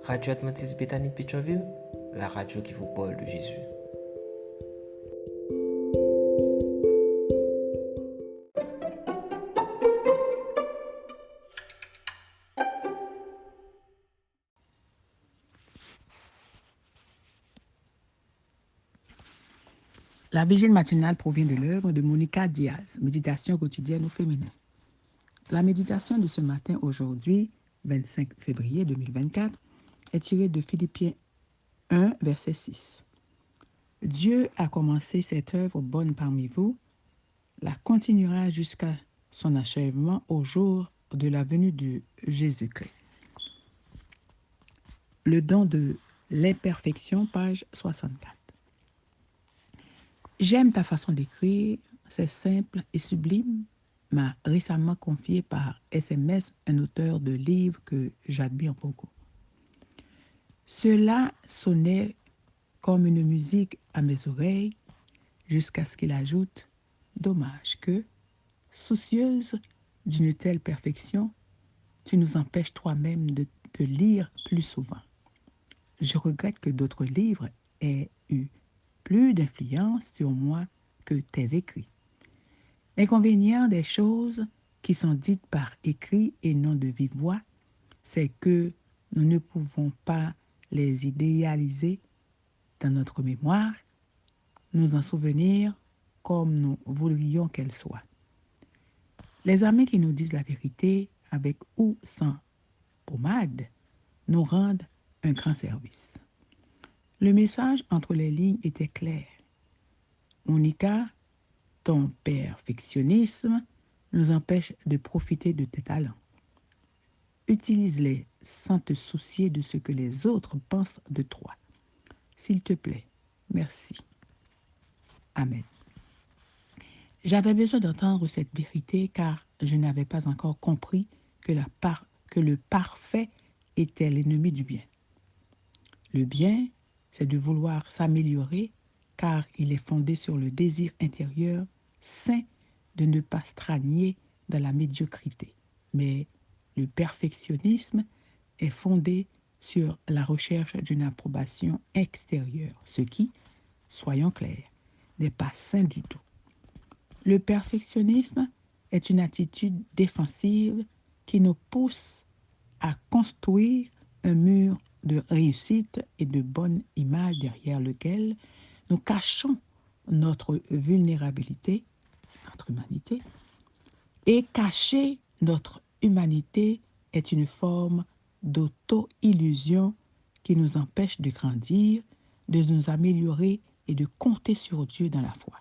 Radio Adventiste Bethany de Pétionville, la radio qui vous parle de Jésus. La vigile matinale provient de l'œuvre de Monica Diaz, Méditation quotidienne au féminin. La méditation de ce matin, aujourd'hui, 25 février 2024, est tirée de Philippiens 1, verset 6. Dieu a commencé cette œuvre bonne parmi vous, la continuera jusqu'à son achèvement au jour de la venue de Jésus-Christ. Le don de l'imperfection, page 64. J'aime ta façon d'écrire, c'est simple et sublime, m'a récemment confié par SMS un auteur de livres que j'admire beaucoup. Cela sonnait comme une musique à mes oreilles jusqu'à ce qu'il ajoute « Dommage que, soucieuse d'une telle perfection, tu nous empêches toi-même de te lire plus souvent. Je regrette que d'autres livres aient eu plus d'influence sur moi que tes écrits. L'inconvénient des choses qui sont dites par écrit et non de vive voix, c'est que nous ne pouvons pas les idéaliser dans notre mémoire, nous en souvenir comme nous voudrions qu'elles soient. Les amis qui nous disent la vérité, avec ou sans pommade, nous rendent un grand service. Le message entre les lignes était clair. Monica, ton perfectionnisme nous empêche de profiter de tes talents. Utilise-les sans te soucier de ce que les autres pensent de toi. S'il te plaît, merci. Amen. J'avais besoin d'entendre cette vérité car je n'avais pas encore compris que le parfait était l'ennemi du bien. Le bien, c'est de vouloir s'améliorer car il est fondé sur le désir intérieur sain de ne pas stagner dans la médiocrité. Mais le perfectionnisme est fondé sur la recherche d'une approbation extérieure, ce qui, soyons clairs, n'est pas sain du tout. Le perfectionnisme est une attitude défensive qui nous pousse à construire un mur de réussite et de bonne image derrière lequel nous cachons notre vulnérabilité, notre humanité, et cacher notre humanité est une forme d'auto-illusion qui nous empêche de grandir, de nous améliorer et de compter sur Dieu dans la foi.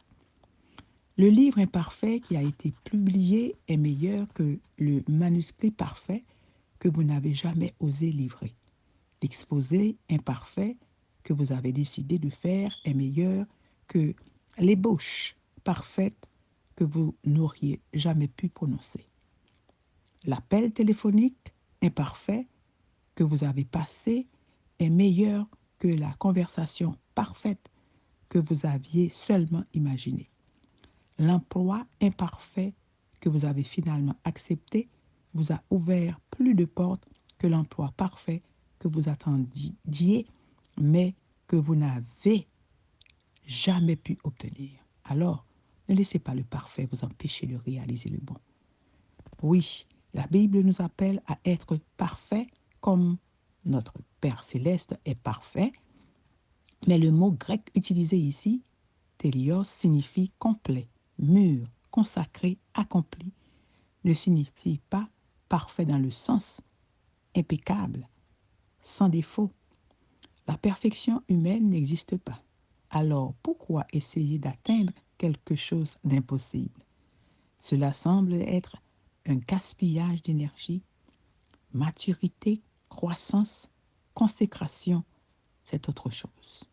Le livre imparfait qui a été publié est meilleur que le manuscrit parfait que vous n'avez jamais osé livrer. L'exposé imparfait que vous avez décidé de faire est meilleur que l'ébauche parfaite que vous n'auriez jamais pu prononcer. L'appel téléphonique imparfait que vous avez passé est meilleur que la conversation parfaite que vous aviez seulement imaginée. L'emploi imparfait que vous avez finalement accepté vous a ouvert plus de portes que l'emploi parfait que vous attendiez, mais que vous n'avez jamais pu obtenir. Alors, ne laissez pas le parfait vous empêcher de réaliser le bon. Oui, la Bible nous appelle à être parfaits comme notre Père céleste est parfait, mais le mot grec utilisé ici, télios, signifie complet, mûr, consacré, accompli, ne signifie pas parfait dans le sens impeccable, sans défaut. La perfection humaine n'existe pas. Alors pourquoi essayer d'atteindre quelque chose d'impossible? Cela semble être un gaspillage d'énergie. Maturité, croissance, consécration, c'est autre chose.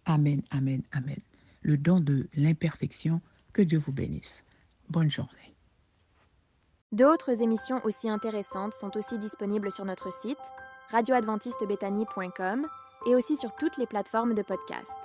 Amen, amen, amen. Le don de l'imperfection, que Dieu vous bénisse. Bonne journée. D'autres émissions aussi intéressantes sont aussi disponibles sur notre site radioadventistebethany.com et aussi sur toutes les plateformes de podcast.